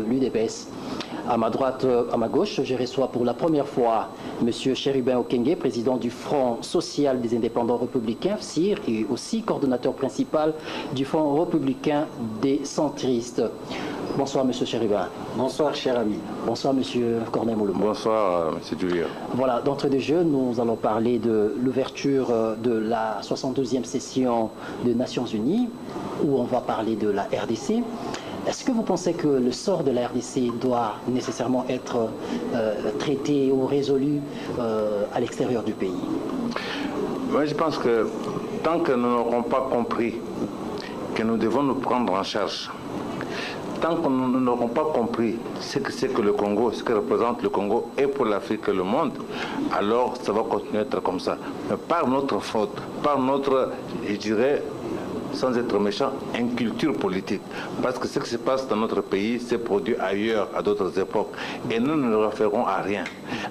l'UDPS. À ma droite, à ma gauche, je reçois pour la première fois M. Chérubin Okenge, président du Front social des indépendants républicains, FSIR, et aussi coordonnateur principal du Front républicain des centristes. Bonsoir, M. Chérubin. Bonsoir, cher ami. Bonsoir, M. Corneille Moulumba. Bonsoir, M. Duvir. Voilà, d'entrée de jeu, nous allons parler de l'ouverture de la 72e session des Nations Unies, où on va parler de la RDC. Est-ce que vous pensez que le sort de la RDC doit nécessairement être traité ou résolu à l'extérieur du pays? Moi, je pense que tant que nous n'aurons pas compris que nous devons nous prendre en charge, tant que nous n'aurons pas compris ce que c'est que le Congo, ce que représente le Congo et pour l'Afrique et le monde, alors ça va continuer à être comme ça. Mais par notre faute, par notre, je dirais, sans être méchant, une culture politique. Parce que ce qui se passe dans notre pays s'est produit ailleurs, à d'autres époques. Et nous ne le referons à rien.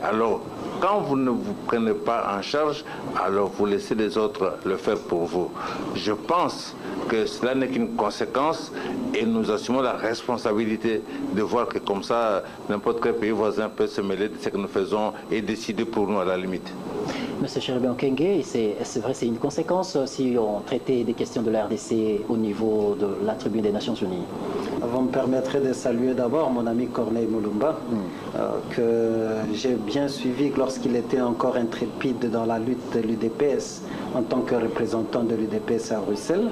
Alors, quand vous ne vous prenez pas en charge, alors vous laissez les autres le faire pour vous. Je pense que cela n'est qu'une conséquence et nous assumons la responsabilité de voir que comme ça, n'importe quel pays voisin peut se mêler de ce que nous faisons et décider pour nous à la limite. Monsieur Chérubin Okenge, c'est vrai, c'est une conséquence si on traitait des questions de la RDC au niveau de la tribune des Nations Unies. Vous me permettrez de saluer d'abord mon ami Corneille Moulumba, que j'ai bien suivi lorsqu'il était encore intrépide dans la lutte de l'UDPS en tant que représentant de l'UDPS à Bruxelles.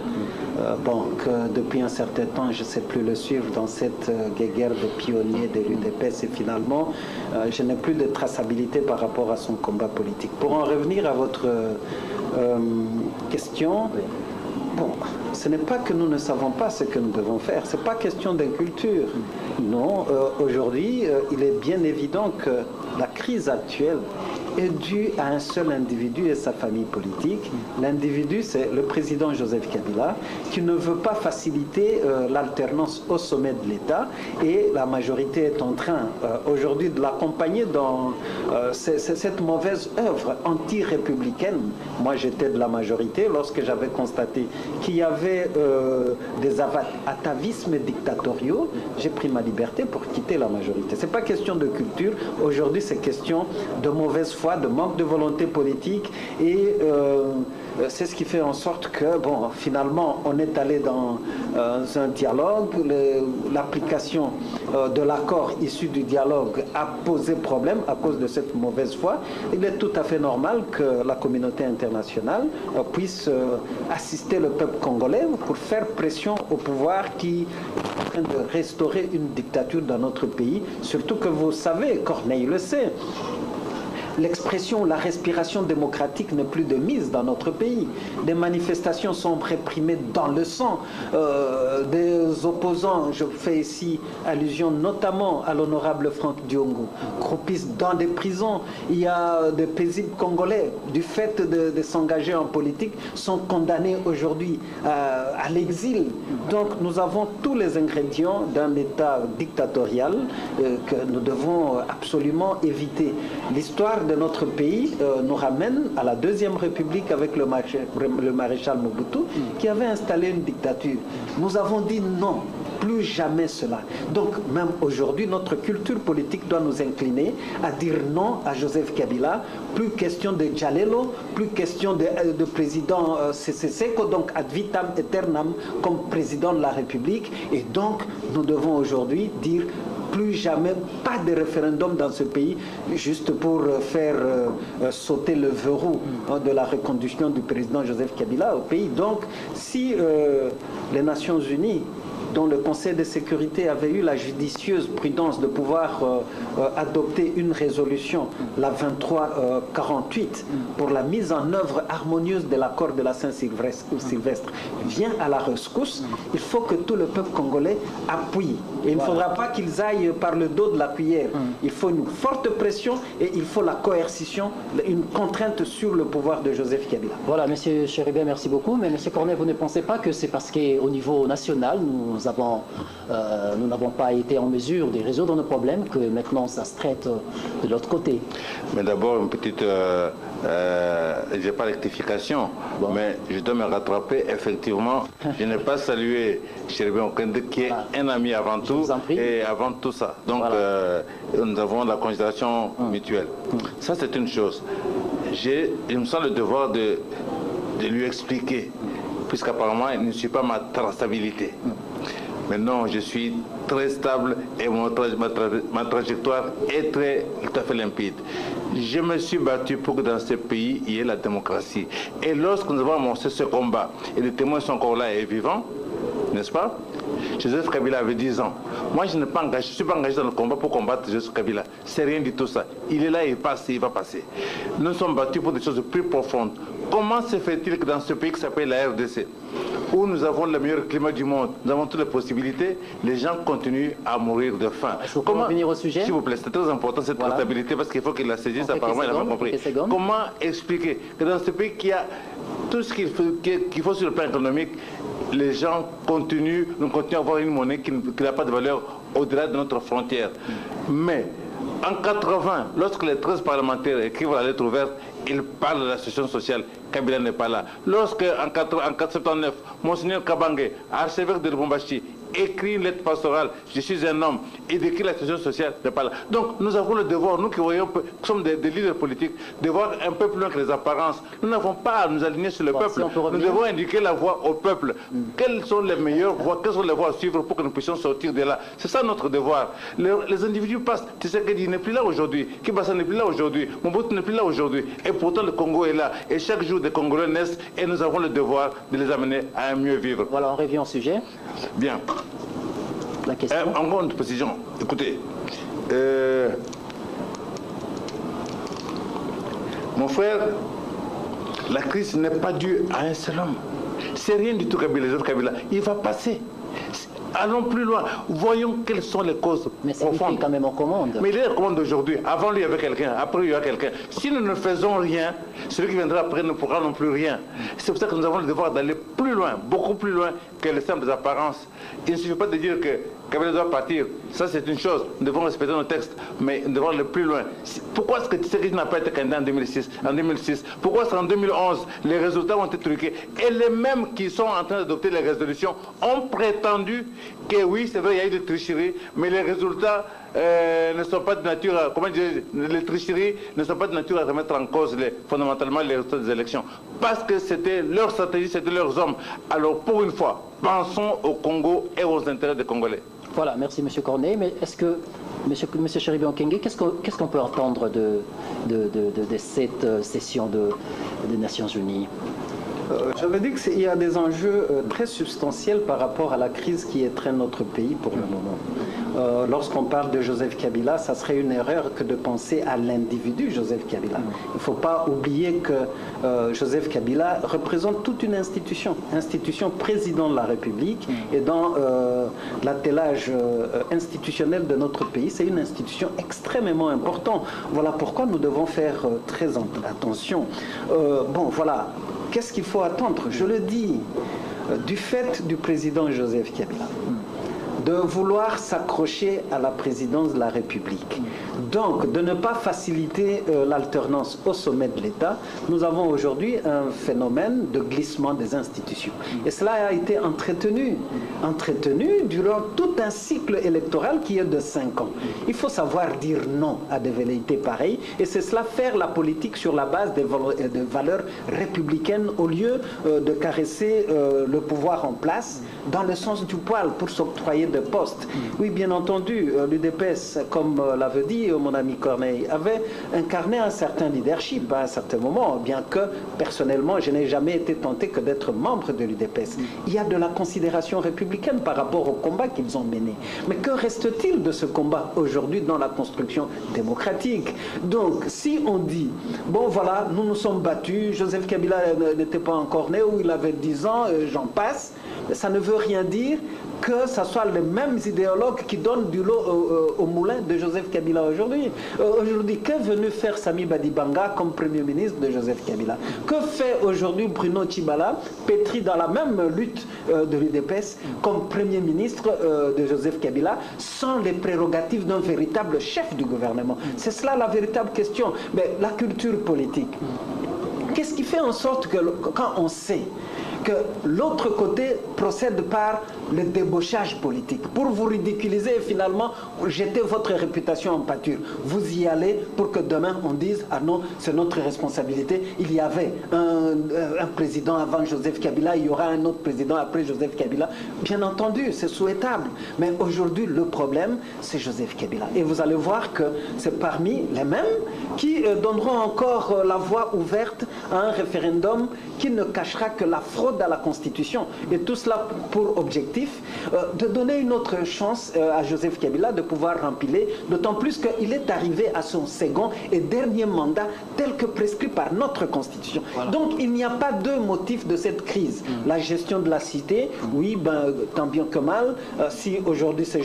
Bon, que depuis un certain temps, je ne sais plus le suivre dans cette guéguerre de pionniers de l'UDPS et finalement, je n'ai plus de traçabilité par rapport à son combat politique. Pour en revenir à votre question, bon, ce n'est pas que nous ne savons pas ce que nous devons faire, ce n'est pas question d'inculture. Non, aujourd'hui, il est bien évident que la crise actuelle est due à un seul individu et sa famille politique. L'individu, c'est le président Joseph Kabila, qui ne veut pas faciliter l'alternance au sommet de l'État, et la majorité est en train aujourd'hui de l'accompagner dans cette mauvaise œuvre anti-républicaine. Moi, j'étais de la majorité lorsque j'avais constaté qu'il y avait des atavismes dictatoriaux. J'ai pris ma liberté pour quitter la majorité. Ce n'est pas question de culture. Aujourd'hui, c'est question de mauvaise foi, de manque de volonté politique, et c'est ce qui fait en sorte que, bon, finalement, on est allé dans un dialogue. L'application de l'accord issu du dialogue a posé problème à cause de cette mauvaise foi. Il est tout à fait normal que la communauté internationale puisse assister le peuple congolais pour faire pression au pouvoir qui est en train de restaurer une dictature dans notre pays. Surtout que vous savez, Corneille le sait, l'expression, la respiration démocratique n'est plus de mise dans notre pays. Des manifestations sont réprimées dans le sang. Des opposants, je fais ici allusion notamment à l'honorable Franck Diongo, croupissent dans des prisons. Il y a des paisibles Congolais, du fait de s'engager en politique, sont condamnés aujourd'hui à l'exil. Donc nous avons tous les ingrédients d'un État dictatorial que nous devons absolument éviter. L'histoire de notre pays nous ramène à la Deuxième République avec le maréchal Mobutu qui avait installé une dictature. Nous avons dit non, plus jamais cela. Donc même aujourd'hui, notre culture politique doit nous incliner à dire non à Joseph Kabila. Plus question de Djalelo, plus question de président Seko, donc ad vitam aeternam comme président de la République. Et donc nous devons aujourd'hui dire plus jamais, pas de référendum dans ce pays, juste pour faire sauter le verrou de la reconduction du président Joseph Kabila au pays. Donc, si les Nations Unies, dont le Conseil de sécurité avait eu la judicieuse prudence de pouvoir adopter une résolution, la 2348, pour la mise en œuvre harmonieuse de l'accord de la Saint-Sylvestre, vient à la rescousse, il faut que tout le peuple congolais appuie. Et il ne faudra pas qu'ils aillent par le dos de la cuillère. Il faut une forte pression et il faut la coercition, une contrainte sur le pouvoir de Joseph Kabila. Voilà, M. Chérubin, merci beaucoup. Mais M. Corneille, vous ne pensez pas que c'est parce qu'au niveau national, nous nous n'avons pas été en mesure de résoudre nos problèmes, que maintenant ça se traite de l'autre côté. Mais d'abord, une petite, j'ai pas rectification, mais je dois me rattraper. Effectivement, je n'ai pas salué Cherubim Okende, qui est un ami avant tout, et avant tout ça. Donc, voilà. Nous avons la considération mutuelle. Ça, c'est une chose. Il me semble le devoir de lui expliquer, puisqu'apparemment, il ne suit pas ma traçabilité. Maintenant, je suis très stable et ma trajectoire est tout à fait limpide. Je me suis battu pour que dans ce pays, il y ait la démocratie. Et lorsque nous avons amorcé ce combat, et les témoins sont encore là et vivants, n'est-ce pas? Joseph Kabila avait 10 ans. Moi, je ne suis pas engagé dans le combat pour combattre Joseph Kabila. C'est rien du tout ça. Il est là, il passe, il va passer. Nous nous sommes battus pour des choses plus profondes. Comment se fait-il que dans ce pays qui s'appelle la RDC, où nous avons le meilleur climat du monde, nous avons toutes les possibilités, les gens continuent à mourir de faim? Comment revenir au sujet? S'il vous plaît, c'est très important cette traçabilité, parce qu'il faut qu'il la saisisse, apparemment il n'a pas compris. Comment expliquer que dans ce pays qui a tout ce qu'il faut sur le plan économique, les gens nous continuent à avoir une monnaie qui n'a pas de valeur au-delà de notre frontière. Mais en 80, lorsque les 13 parlementaires écrivent la lettre ouverte, ils parlent de la situation sociale. Kabila n'est pas là. Lorsque, en 1979, Monseigneur Kabange, archevêque de Lubumbashi, écrit une lettre pastorale, je suis un homme, et décrit la situation sociale, n'est pas là. Donc nous avons le devoir, nous qui sommes des leaders politiques, de voir un peu plus loin que les apparences. Nous n'avons pas à nous aligner sur le peuple. Si nous devons indiquer la voie au peuple. Quelles sont les meilleures voies, quelles sont les voies à suivre pour que nous puissions sortir de là? C'est ça notre devoir. Les individus passent. Tu sais qu'il n'est plus là aujourd'hui. Kibasa n'est plus là aujourd'hui. Mobutu n'est plus là aujourd'hui. Et pourtant le Congo est là. Et chaque jour des Congolais naissent et nous avons le devoir de les amener à un mieux vivre. Voilà, on revient au sujet. Bien. La question. Encore une précision. Écoutez, mon frère, la crise n'est pas due à un seul homme. C'est rien du tout, Kabila. Il va passer. Allons plus loin. Voyons quelles sont les causes profondes. Mais c'est lui quand même en commande. Mais il est en commande aujourd'hui. Avant lui, il y avait quelqu'un. Après, il y aura quelqu'un. Si nous ne faisons rien, celui qui viendra après ne pourra non plus rien. C'est pour ça que nous avons le devoir d'aller plus loin, beaucoup plus loin que les simples apparences. Il ne suffit pas de dire que Kabila doit partir. Ça, c'est une chose. Nous devons respecter nos textes, mais nous devons aller plus loin. Pourquoi est-ce que Tshisekedi n'a pas été candidat en 2006? Pourquoi est-ce qu'en 2011, les résultats ont été truqués? Et les mêmes qui sont en train d'adopter les résolutions ont prétendu que oui, c'est vrai, il y a eu des tricheries, mais les résultats ne sont pas de nature à, les tricheries ne sont pas de nature à remettre en cause fondamentalement les résultats des élections. Parce que c'était leur stratégie, c'était leurs hommes. Alors pour une fois, pensons au Congo et aux intérêts des Congolais. Voilà, merci M. Corneille. Mais est-ce que, M. Cherubim Okenge, qu'est-ce qu'on peut entendre de cette session des Nations Unies? Je veux dire qu'il y a des enjeux très substantiels par rapport à la crise qui étreint notre pays pour le moment. Lorsqu'on parle de Joseph Kabila, ça serait une erreur que de penser à l'individu Joseph Kabila. Il ne faut pas oublier que Joseph Kabila représente toute une institution président de la République, et dans l'attelage institutionnel de notre pays, c'est une institution extrêmement importante. Voilà pourquoi nous devons faire très attention. Bon, voilà. Qu'est-ce qu'il faut attendre? Je le dis, du fait du président Joseph Kabila, de vouloir s'accrocher à la présidence de la République, donc de ne pas faciliter l'alternance au sommet de l'État, nous avons aujourd'hui un phénomène de glissement des institutions. Et cela a été entretenu durant tout un cycle électoral qui est de 5 ans. Il faut savoir dire non à des velléités pareilles, et c'est cela, faire la politique sur la base des valeurs républicaines au lieu de caresser le pouvoir en place dans le sens du poil pour s'octroyer de postes. Oui, bien entendu, l'UDPS, comme l'avait dit mon ami Corneille, avait incarné un certain leadership à un certain moment, bien que personnellement je n'ai jamais été tenté que d'être membre de l'UDPS. Il y a de la considération républicaine par rapport au combat qu'ils ont mené. Mais que reste-t-il de ce combat aujourd'hui dans la construction démocratique? Donc si on dit, bon voilà, nous nous sommes battus, Joseph Kabila n'était pas encore né, ou il avait 10 ans, j'en passe, ça ne veut rien dire que ce soit les mêmes idéologues qui donnent du lot au moulin de Joseph Kabila aujourd'hui. Aujourd'hui, qu'est venu faire Sami Badibanga comme Premier ministre de Joseph Kabila? Que fait aujourd'hui Bruno Tshibala, pétri dans la même lutte de l'UDPS, comme Premier ministre de Joseph Kabila, sans les prérogatives d'un véritable chef du gouvernement? C'est cela la véritable question. Mais la culture politique, qu'est-ce qui fait en sorte que quand on sait que l'autre côté procède par le débauchage politique pour vous ridiculiser et finalement jeter votre réputation en pâture? Vous y allez pour que demain on dise ah non, c'est notre responsabilité, il y avait un président avant Joseph Kabila, il y aura un autre président après Joseph Kabila. Bien entendu, c'est souhaitable, mais aujourd'hui le problème c'est Joseph Kabila, et vous allez voir que c'est parmi les mêmes qui donneront encore la voie ouverte à un référendum qui ne cachera que la fraude à la Constitution, et tout cela pour objectif de donner une autre chance à Joseph Kabila de pouvoir rempiler, d'autant plus qu'il est arrivé à son second et dernier mandat tel que prescrit par notre Constitution. Voilà. Donc il n'y a pas deux motifs de cette crise. La gestion de la cité, oui, ben, tant bien que mal, si aujourd'hui c'est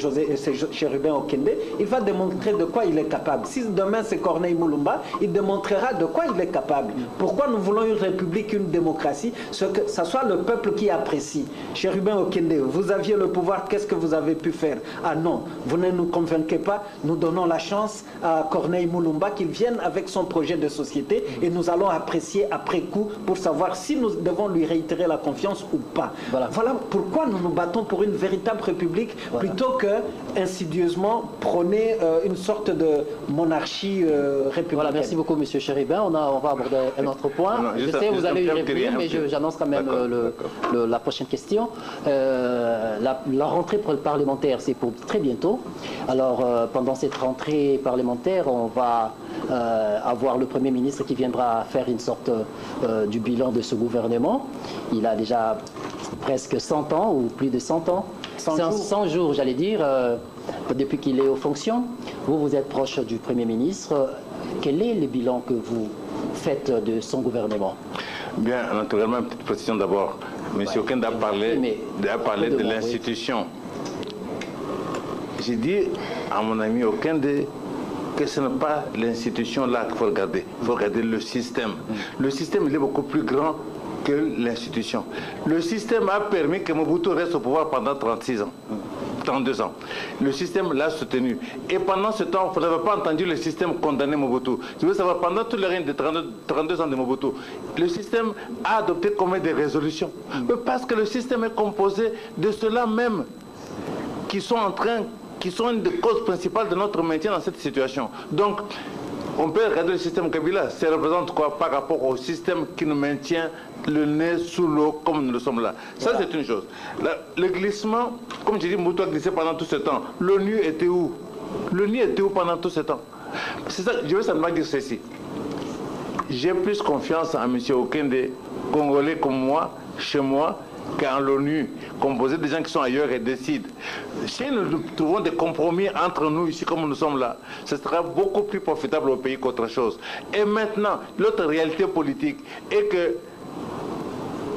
Chérubin Okende, il va démontrer de quoi il est capable. Si demain c'est Corneille Moulumba, il démontrera de quoi il est capable. Pourquoi nous voulons une république, une démocratie, ce que ça soit le peuple qui apprécie. Chérubin Okende, vous aviez le pouvoir, qu'est-ce que vous avez pu faire? Ah non, vous ne nous convainquez pas, nous donnons la chance à Corneille Moulumba qu'il vienne avec son projet de société et nous allons apprécier après coup pour savoir si nous devons lui réitérer la confiance ou pas. Voilà, voilà pourquoi nous nous battons pour une véritable république, voilà, plutôt que insidieusement prôner une sorte de monarchie républicaine. Voilà, merci beaucoup Monsieur Chérubin. On va aborder un autre point. Non, je sais, vous allez y répondre, mais j'annonce quand même la prochaine question. La rentrée parlementaire, c'est pour très bientôt. Alors, pendant cette rentrée parlementaire, on va avoir le Premier ministre qui viendra faire une sorte du bilan de ce gouvernement. Il a déjà presque 100 ans, ou plus de 100 ans. 100 jours, j'allais dire, depuis qu'il est aux fonctions. Vous êtes proche du Premier ministre. Quel est le bilan que vous faites de son gouvernement? Bien, naturellement, une petite précision d'abord. M. Okende a parlé de l'institution. Oui. J'ai dit à mon ami Okende que ce n'est pas l'institution là qu'il faut regarder. Il faut regarder le système. Le système, il est beaucoup plus grand que l'institution. Le système a permis que Mobutu reste au pouvoir pendant 36 ans. 32 ans. Le système l'a soutenu. Et pendant ce temps, vous n'avez pas entendu le système condamner Mobutu. Je veux savoir, pendant tout le règne de 32 ans de Mobutu, le système a adopté combien de résolutions? Parce que le système est composé de ceux-là même qui sont une des causes principales de notre maintien dans cette situation. Donc, on peut regarder le système Kabila, ça représente quoi par rapport au système qui nous maintient le nez sous l'eau comme nous le sommes là. Ça, c'est une chose. Le glissement, comme j'ai dit, Mobutu a glissé pendant tout ce temps. L'ONU était où? L'ONU était où pendant tout ce temps? C'est ça, je veux simplement dire ceci. J'ai plus confiance en M. Okende, Congolais comme moi, chez moi, qu'en l'ONU, composé des gens qui sont ailleurs et décident. Si nous trouvons des compromis entre nous ici comme nous sommes là, ce sera beaucoup plus profitable au pays qu'autre chose. Et maintenant, l'autre réalité politique est que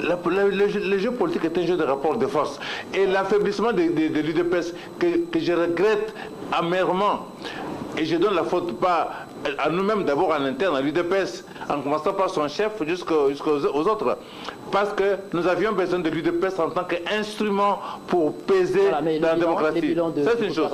le jeu politique est un jeu de rapport de force. Et l'affaiblissement de l'UDPS que je regrette amèrement, et je donne la faute pas à nous-mêmes d'abord en interne, à l'UDPS, en commençant par son chef jusqu'aux autres. Parce que nous avions besoin de l'UDPS en tant qu'instrument pour peser dans la démocratie. Ça, c'est une chose.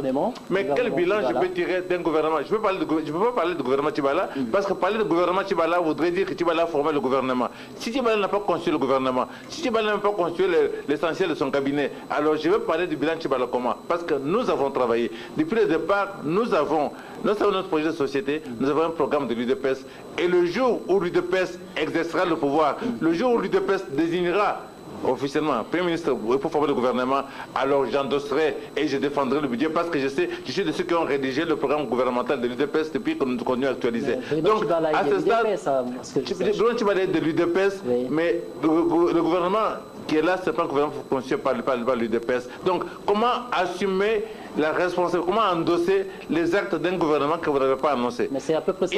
Mais quel bilan je peux tirer d'un gouvernement? Je ne peux pas parler du gouvernement Tshibala, parce que parler du gouvernement Tshibala voudrait dire que Tshibala a formé le gouvernement. Si Tshibala n'a pas construit le gouvernement, si Tshibala n'a pas construit l'essentiel de son cabinet, alors je vais parler du bilan Tshibala comment? Parce que nous avons travaillé. Depuis le départ, nous avons notre projet de société, nous avons un programme de l'UDPS. Et le jour où l'UDPS exercera le pouvoir, le jour où l'UDPS désignera officiellement Premier ministre pour former le gouvernement, alors j'endosserai et je défendrai le budget parce que je suis de ceux qui ont rédigé le programme gouvernemental de l'UDPS depuis que nous continuons à actualiser. Donc, à ce stade, Bruno Tshibala est de l'UDPS, mais le gouvernement qui est là, c'est pas un gouvernement constitué par l'UDPS. Donc, comment assumer la responsabilité, comment endosser les actes d'un gouvernement que vous n'avez pas annoncé? Mais c'est à peu près ce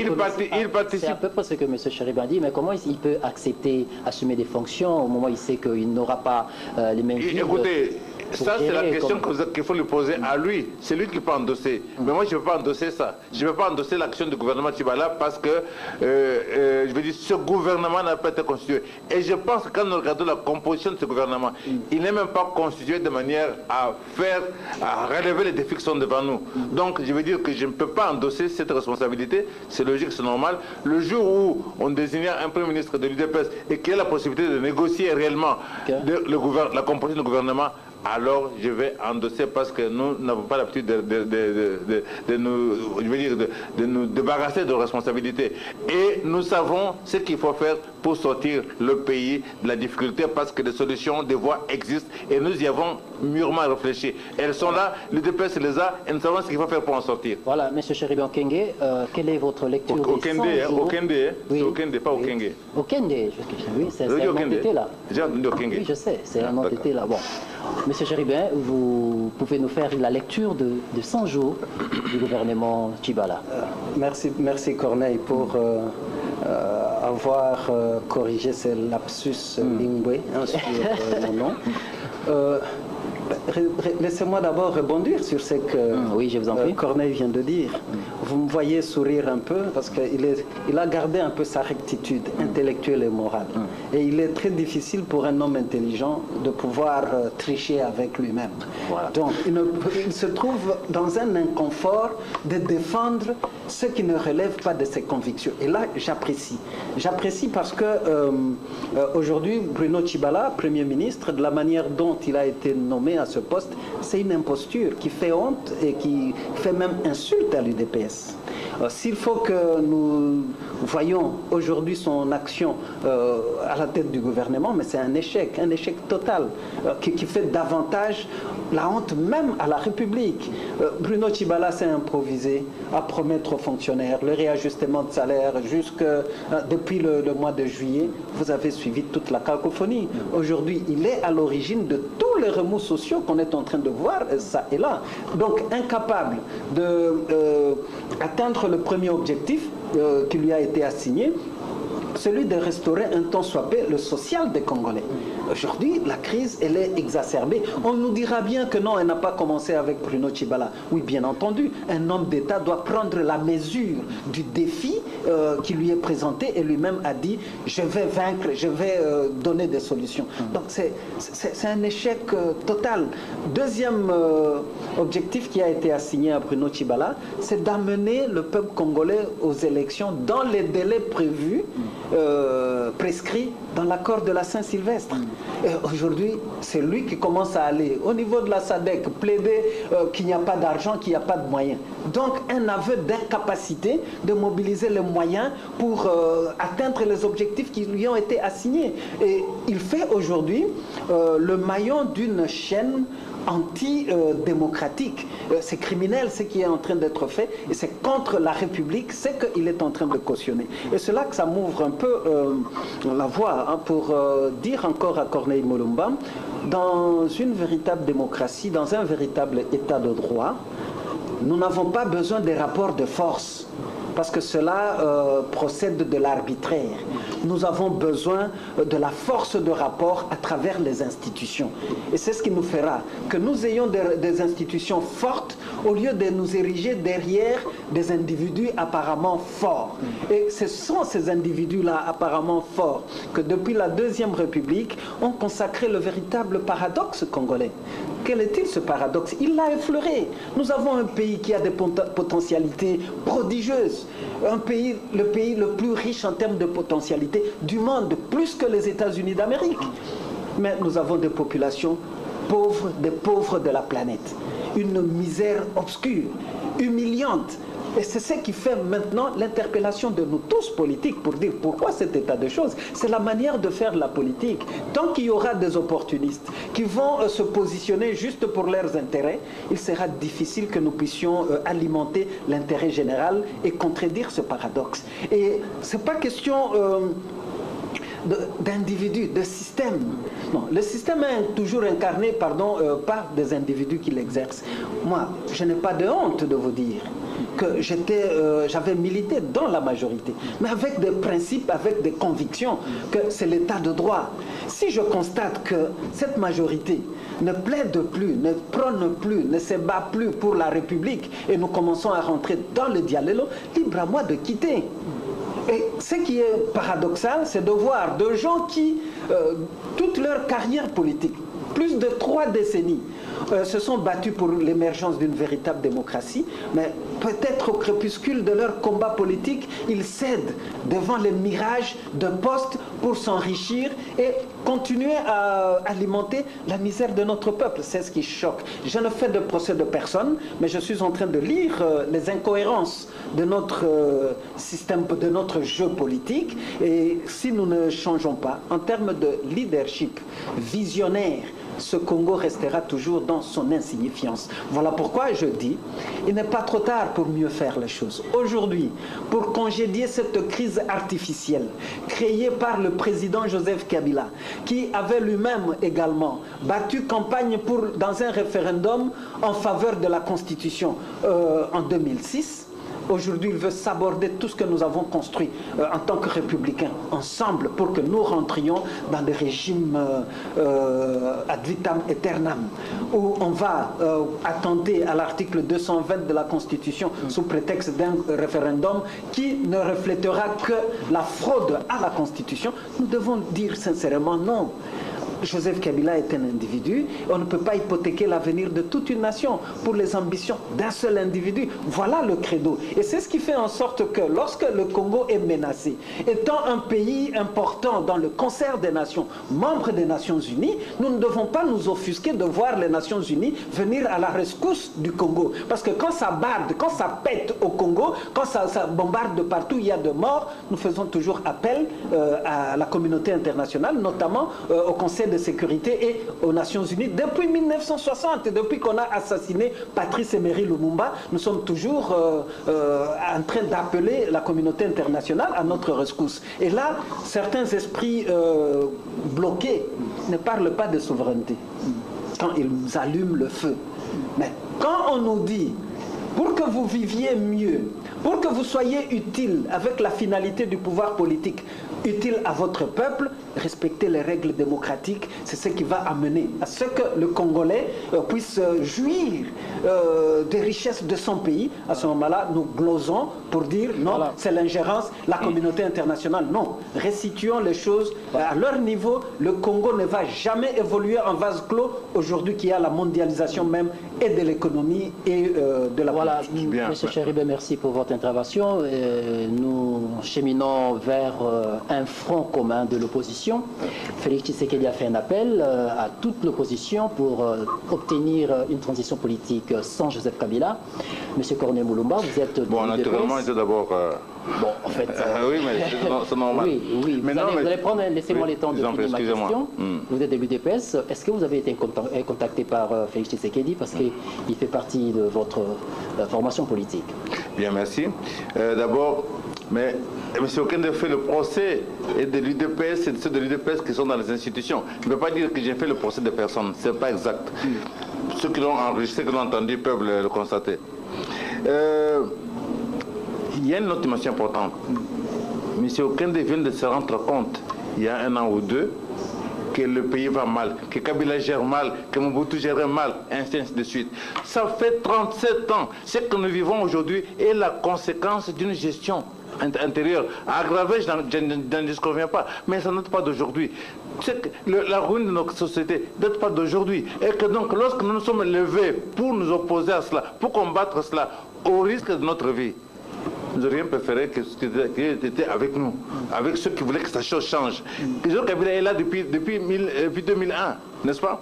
que M. Chéribe a dit, mais comment il peut accepter, assumer des fonctions au moment où il sait qu'il n'aura pas les mêmes vies? Écoutez, ça c'est la question qu'il faut lui poser à lui. C'est lui qui peut endosser. Mais moi je ne peux pas endosser ça. Je ne peux pas endosser l'action du gouvernement Tchibala parce que, je veux dire, ce gouvernement n'a pas été constitué. Et je pense que quand nous regardons la composition de ce gouvernement, il n'est même pas constitué de manière à relever les défis qui sont devant nous. Donc je veux dire que je ne peux pas endosser cette responsabilité. C'est logique, c'est normal. Le jour où on désignait un premier ministre de l'UDPS et qu'il y a la possibilité de négocier réellement la composition du gouvernement, alors je vais endosser parce que nous n'avons pas l'habitude de nous débarrasser de responsabilités. Et nous savons ce qu'il faut faire pour sortir le pays de la difficulté parce que des solutions, des voies existent et nous y avons mûrement réfléchi. Elles sont là, le DPS les a et nous savons ce qu'il faut faire pour en sortir. Voilà, M. Chéribe Okenge, quelle est votre lecture Okende, c'est Okende, pas Okenge. Okende, oui, c'est un entité là. Oui, je sais, c'est un entité là. Bon. Monsieur Chéribin, vous pouvez nous faire la lecture de 100 jours du gouvernement Tchibala. Merci Corneille pour avoir corrigé ces lapsus lingués sur mon nom. Laissez-moi d'abord rebondir sur ce que oui, je vous en prie. Corneille vient de dire. Vous me voyez sourire un peu parce qu'il a gardé un peu sa rectitude intellectuelle et morale. Et il est très difficile pour un homme intelligent de pouvoir tricher avec lui-même. Voilà. Donc il se trouve dans un inconfort de défendre ce qui ne relève pas de ses convictions. Et là, j'apprécie. J'apprécie parce que aujourd'hui, Bruno Tchibala, Premier ministre, de la manière dont il a été nommé à ce poste, c'est une imposture qui fait honte et qui fait même insulte à l'UDPS. S'il faut que nous voyons aujourd'hui son action à la tête du gouvernement, mais c'est un échec total, qui fait davantage la honte même à la République. Bruno Tchibala s'est improvisé à promettre aux fonctionnaires le réajustement de salaire depuis le mois de juillet. Vous avez suivi toute la cacophonie. Aujourd'hui, il est à l'origine de tous les remous sociaux qu'on est en train de voir, ça et là. Donc, incapable d'atteindre le premier objectif qui lui a été assigné, celui de restaurer un tant soit peu le social des Congolais. Aujourd'hui, la crise, elle est exacerbée. On nous dira bien que non, elle n'a pas commencé avec Bruno Tchibala. Oui, bien entendu, un homme d'État doit prendre la mesure du défi qui lui est présenté et lui-même a dit « je vais vaincre, je vais donner des solutions ». Donc c'est un échec total. Deuxième objectif qui a été assigné à Bruno Tchibala, c'est d'amener le peuple congolais aux élections dans les délais prévus, prescrits dans l'accord de la Saint-Sylvestre. Aujourd'hui, c'est lui qui commence à aller au niveau de la SADC, plaider qu'il n'y a pas d'argent, qu'il n'y a pas de moyens. Donc, un aveu d'incapacité de mobiliser les moyens pour atteindre les objectifs qui lui ont été assignés. Et il fait aujourd'hui le maillon d'une chaîne anti-démocratique. C'est criminel ce qui est en train d'être fait et c'est contre la République ce qu'il est en train de cautionner. Et c'est là que ça m'ouvre un peu la voie pour dire encore à Corneille Mulumba, dans une véritable démocratie, dans un véritable état de droit, nous n'avons pas besoin des rapports de force parce que cela procède de l'arbitraire. Nous avons besoin de la force de rapport à travers les institutions. Et c'est ce qui nous fera que nous ayons des institutions fortes au lieu de nous ériger derrière des individus apparemment forts. Et ce sont ces individus-là apparemment forts que depuis la Deuxième République ont consacré le véritable paradoxe congolais. Quel est-il ce paradoxe? Il l'a effleuré. Nous avons un pays qui a des potentialités prodigieuses. Le pays le plus riche en termes de potentialité du monde, plus que les États-Unis d'Amérique. Mais nous avons des populations pauvres, des pauvres de la planète. Une misère obscure, humiliante. Et c'est ce qui fait maintenant l'interpellation de nous tous politiques pour dire pourquoi cet état de choses. C'est la manière de faire la politique. Tant qu'il y aura des opportunistes qui vont se positionner juste pour leurs intérêts, il sera difficile que nous puissions alimenter l'intérêt général et contredire ce paradoxe. Et ce n'est pas question d'individus, de systèmes. Non, le système est toujours incarné par des individus qui l'exercent. Moi, je n'ai pas de honte de vous dire que j'avais milité dans la majorité, mais avec des principes, avec des convictions, que c'est l'état de droit. Si je constate que cette majorité ne plaide plus, ne prône plus, ne se bat plus pour la République, et nous commençons à rentrer dans le dialogue, libre à moi de quitter. Et ce qui est paradoxal, c'est de voir de gens qui, toute leur carrière politique, plus de 3 décennies, se sont battus pour l'émergence d'une véritable démocratie, mais peut-être au crépuscule de leur combat politique, ils cèdent devant les mirages de postes pour s'enrichir et continuer à alimenter la misère de notre peuple. C'est ce qui choque. Je ne fais de procès de personne, mais je suis en train de lire les incohérences de notre système, de notre jeu politique, et si nous ne changeons pas en termes de leadership visionnaire, ce Congo restera toujours dans son insignifiance. Voilà pourquoi je dis, il n'est pas trop tard pour mieux faire les choses. Aujourd'hui, pour congédier cette crise artificielle créée par le président Joseph Kabila, qui avait lui-même également battu campagne dans un référendum en faveur de la Constitution en 2006, aujourd'hui, il veut s'aborder tout ce que nous avons construit en tant que républicains, ensemble, pour que nous rentrions dans des régimes ad vitam aeternam, où on va attenter à l'article 220 de la Constitution sous prétexte d'un référendum qui ne reflètera que la fraude à la Constitution. Nous devons dire sincèrement non. Joseph Kabila est un individu. On ne peut pas hypothéquer l'avenir de toute une nation pour les ambitions d'un seul individu. Voilà le credo. Et c'est ce qui fait en sorte que lorsque le Congo est menacé, étant un pays important dans le concert des nations, membre des Nations Unies, nous ne devons pas nous offusquer de voir les Nations Unies venir à la rescousse du Congo. Parce que quand ça barde, quand ça pète au Congo, quand ça bombarde de partout, il y a de morts, nous faisons toujours appel à la communauté internationale, notamment au Conseil de sécurité et aux Nations Unies. Depuis 1960, depuis qu'on a assassiné Patrice Emery Lumumba, nous sommes toujours en train d'appeler la communauté internationale à notre rescousse. Et là, certains esprits bloqués ne parlent pas de souveraineté quand ils allument le feu. Mais quand on nous dit, pour que vous viviez mieux, pour que vous soyez utile avec la finalité du pouvoir politique, utile à votre peuple, respecter les règles démocratiques, c'est ce qui va amener à ce que le Congolais puisse jouir des richesses de son pays. À ce moment-là, nous glosons pour dire non, voilà, c'est l'ingérence, la communauté internationale. Non, resituons les choses à leur niveau. Le Congo ne va jamais évoluer en vase clos aujourd'hui qu'il y a la mondialisation même et de l'économie et de la politique. Monsieur Chéribé, merci pour votre intervention. Nous cheminons vers un front commun de l'opposition. Félix Tshisekedi a fait un appel à toute l'opposition pour obtenir une transition politique sans Joseph Kabila. Monsieur Corneille Mulumba, vous êtes... Bon, naturellement, c'est d'abord... Bon, en fait... oui, mais c'est normal. Oui, mais vous allez prendre... Laissez-moi le temps de finir ma question. Vous êtes de l'UDPS. Est-ce que vous avez été contacté par Félix Tshisekedi parce qu'il fait partie de votre formation politique? Bien, merci. D'abord, mais M. Okende fait le procès et de l'UDPS et de ceux de l'UDPS qui sont dans les institutions. Je ne peux pas dire que j'ai fait le procès de personne. Ce n'est pas exact. Ceux qui l'ont enregistré, qui l'ont entendu, peuvent le constater. Il y a une autre dimension importante. M. Okende vient de se rendre compte, il y a 1 an ou 2, que le pays va mal, que Kabila gère mal, que Mobutu gère mal, ainsi de suite. Ça fait 37 ans. Ce que nous vivons aujourd'hui est la conséquence d'une gestion intérieure, aggravée, je n'en disconviens pas, mais ça ne date pas d'aujourd'hui. La ruine de notre société ne date pas d'aujourd'hui. Et que donc, lorsque nous nous sommes levés pour nous opposer à cela, pour combattre cela, au risque de notre vie, nous aurions préféré qu'il était avec nous, avec ceux qui voulaient que cette chose change. Joseph Kabila est là depuis 2001, n'est-ce pas?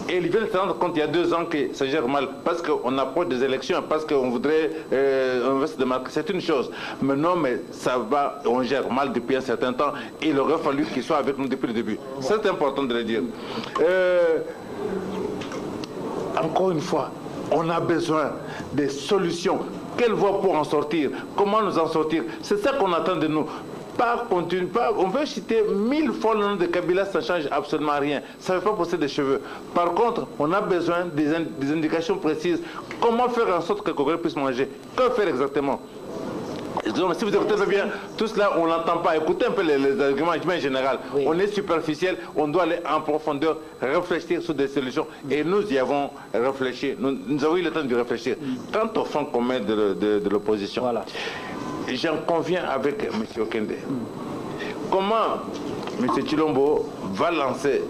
Et il vient de se rendre compte il y a 2 ans que ça gère mal, parce qu'on approche des élections, parce qu'on voudrait on veut se démarquer, c'est une chose. Mais non, mais ça va, on gère mal depuis un certain temps, et il aurait fallu qu'il soit avec nous depuis le début. C'est important de le dire. Encore une fois, on a besoin des solutions. Quelle voie pour en sortir? Comment nous en sortir? C'est ça qu'on attend de nous. pas continuer. On peut citer 1000 fois le nom de Kabila, ça ne change absolument rien. Ça ne veut pas pousser des cheveux. Par contre, on a besoin des indications précises. Comment faire en sorte que le Congolais puisse manger? Que faire exactement? Donc, si vous écoutez bien, tout cela, on ne l'entend pas. Écoutez un peu les arguments en général. Oui. On est superficiel, on doit aller en profondeur, réfléchir sur des solutions. Et nous y avons réfléchi. Nous avons eu le temps de réfléchir. Quant au front commun de l'opposition, voilà. J'en conviens avec M. Okende. Comment M. Tshilombo va lancer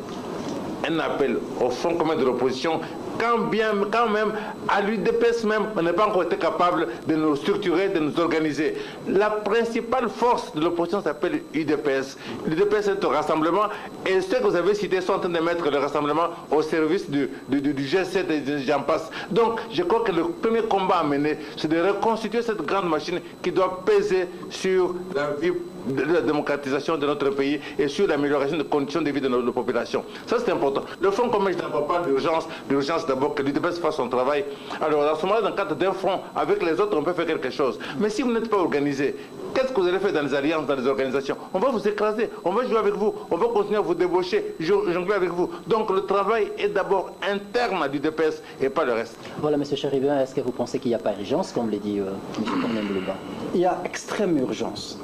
un appel au front commun de l'opposition quand même, à l'UDPS même, on n'a pas encore été capable de nous structurer, de nous organiser. La principale force de l'opposition s'appelle UDPS. L'UDPS est au rassemblement et ceux que vous avez cités sont en train de mettre le rassemblement au service du G7 et j'en passe. Donc, je crois que le premier combat à mener, c'est de reconstituer cette grande machine qui doit peser sur la vie de la démocratisation de notre pays et sur l'amélioration des conditions de vie de notre population. Ça, c'est important. Le front commun, je n'en vois pas d'urgence d'abord que l'UDPS fasse son travail. Alors, à ce moment-là, dans le cadre d'un front, avec les autres, on peut faire quelque chose. Mais si vous n'êtes pas organisé, qu'est-ce que vous allez faire dans les alliances, dans les organisations? On va vous écraser, on va jouer avec vous, on va continuer à vous débaucher, jongler avec vous. Donc, le travail est d'abord interne à l'UDPS et pas le reste. Voilà, M. Chéribin, est-ce que vous pensez qu'il n'y a pas urgence, comme l'a dit M. Corneille Mboulouba? Il y a extrême urgence.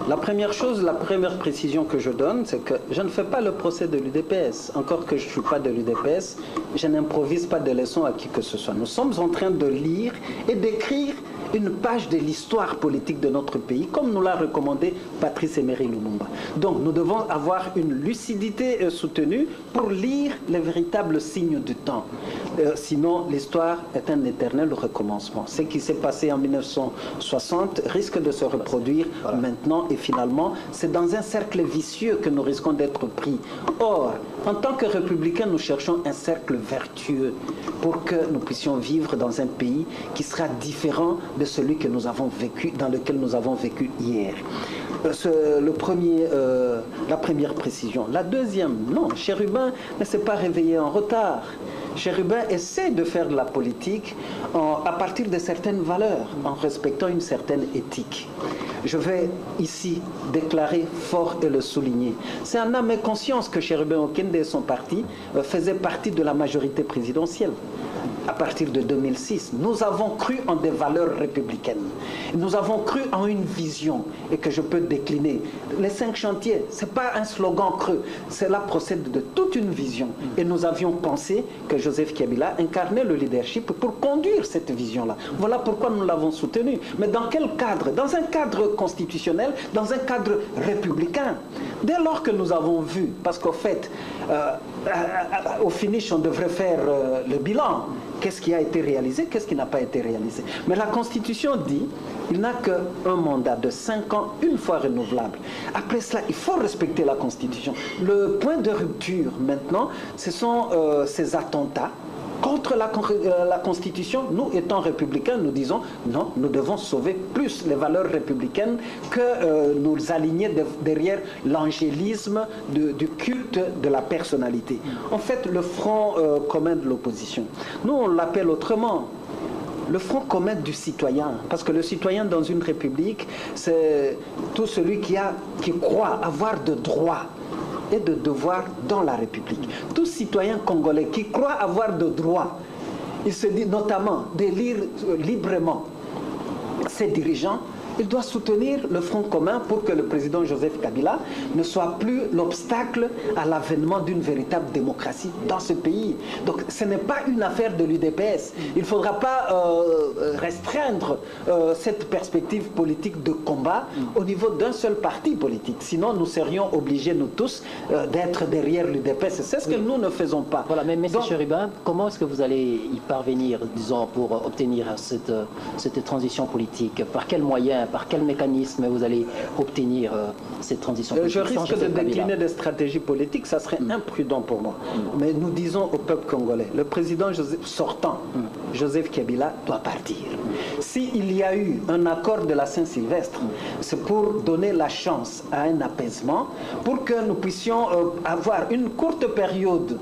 La première chose, la première précision que je donne, c'est que je ne fais pas le procès de l'UDPS. Encore que je ne suis pas de l'UDPS, je n'improvise pas de leçons à qui que ce soit. Nous sommes en train de lire et d'écrire une page de l'histoire politique de notre pays, comme nous l'a recommandé Patrice Emery Lumumba. Donc nous devons avoir une lucidité soutenue pour lire les véritables signes du temps. Sinon, l'histoire est un éternel recommencement. Ce qui s'est passé en 1960 risque de se reproduire maintenant et finalement, c'est dans un cercle vicieux que nous risquons d'être pris. Or, en tant que républicains, nous cherchons un cercle vertueux pour que nous puissions vivre dans un pays qui sera différent de celui que nous avons vécu, dans lequel nous avons vécu hier. La première précision. La deuxième, non, Chérubin ne s'est pas réveillé en retard. Chérubin essaie de faire de la politique à partir de certaines valeurs, en respectant une certaine éthique. Je vais ici déclarer fort et le souligner. C'est en âme et conscience que Chérubin Okende et son parti faisaient partie de la majorité présidentielle. À partir de 2006, nous avons cru en des valeurs républicaines. Nous avons cru en une vision et que je peux décliner. Les 5 chantiers, ce n'est pas un slogan creux, cela procède de toute une vision. Et nous avions pensé que Joseph Kabila incarnait le leadership pour conduire cette vision-là. Voilà pourquoi nous l'avons soutenu. Mais dans quel cadre? Dans un cadre constitutionnel, dans un cadre républicain. Dès lors que nous avons vu, parce qu'au fait, au finish, on devrait faire le bilan. Qu'est-ce qui a été réalisé, qu'est-ce qui n'a pas été réalisé. Mais la Constitution dit qu'il n'a qu'un mandat de 5 ans, une fois renouvelable. Après cela, il faut respecter la Constitution. Le point de rupture, maintenant, ce sont ces attentats contre la Constitution. Nous, étant républicains, nous disons non, nous devons sauver plus les valeurs républicaines que nous aligner derrière l'angélisme du culte de la personnalité. En fait, le front commun de l'opposition, nous on l'appelle autrement. Le front commun du citoyen, parce que le citoyen dans une république, c'est tout celui qui croit avoir de droits et de devoirs dans la République. Tout citoyen congolais qui croit avoir de droits, il se dit notamment d'élire librement ses dirigeants, il doit soutenir le Front commun pour que le président Joseph Kabila ne soit plus l'obstacle à l'avènement d'une véritable démocratie dans ce pays. Donc ce n'est pas une affaire de l'UDPS. Il ne faudra pas restreindre cette perspective politique de combat au niveau d'un seul parti politique. Sinon, nous serions obligés, nous tous, d'être derrière l'UDPS. C'est ce que nous ne faisons pas. Voilà, mais M. Chérubin, comment est-ce que vous allez y parvenir, disons, pour obtenir cette transition politique? Par quels moyens, par quel mécanisme vous allez obtenir cette transition politique? Je risque de décliner des stratégies politiques, ça serait imprudent pour moi. Mais nous disons au peuple congolais, le président sortant, Joseph Kabila, doit partir. s'il y a eu un accord de la Saint-Sylvestre, c'est pour donner la chance à un apaisement, pour que nous puissions avoir une courte période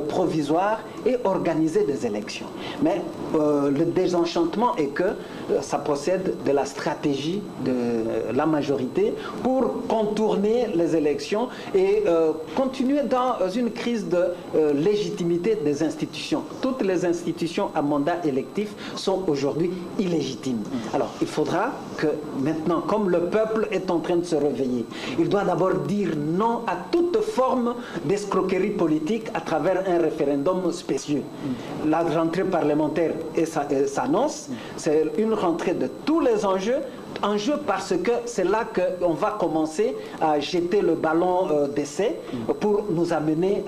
provisoire et organiser des élections. Mais le désenchantement est que ça possède de la stratégie de la majorité pour contourner les élections et continuer dans une crise de légitimité des institutions. Toutes les institutions à mandat électif sont aujourd'hui illégitimes. Alors, il faudra que maintenant, comme le peuple est en train de se réveiller, il doit d'abord dire non à toute forme d'escroquerie politique à travers un référendum spécieux. La rentrée parlementaire s'annonce, c'est une rentrée de tous les enjeux, parce que c'est là qu'on va commencer à jeter le ballon d'essai pour nous amener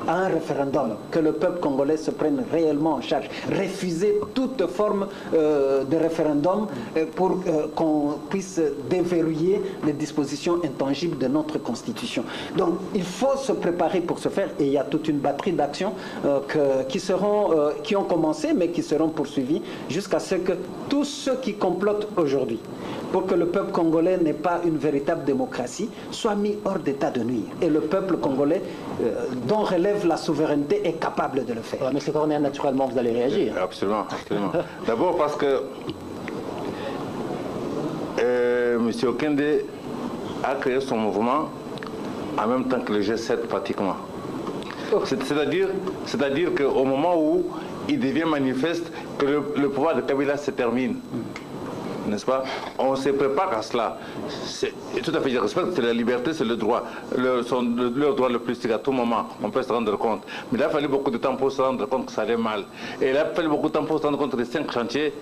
à un référendum, que le peuple congolais se prenne réellement en charge, refuser toute forme de référendum pour qu'on puisse déverrouiller les dispositions intangibles de notre Constitution. Donc il faut se préparer pour ce faire et il y a toute une batterie d'actions qui ont commencé mais qui seront poursuivies jusqu'à ce que tous ceux qui complotent aujourd'hui pour que le peuple congolais n'ait pas une véritable démocratie, soit mis hors d'état de nuire. Et le peuple congolais, dont relève la souveraineté, est capable de le faire. Ouais, Monsieur Corner, naturellement, vous allez réagir. Absolument, absolument. D'abord parce que M. Okende a créé son mouvement en même temps que le G7 pratiquement. C'est-à-dire qu'au moment où il devient manifeste que le pouvoir de Kabila se termine, n'est-ce pas? On se prépare à cela. C'est tout à fait, je respecte, c'est la liberté, c'est le droit. Leur droit le plus, c'est qu'à tout moment, on peut se rendre compte. Mais il a fallu beaucoup de temps pour se rendre compte que ça allait mal. Et il a fallu beaucoup de temps pour se rendre compte des 5 chantiers.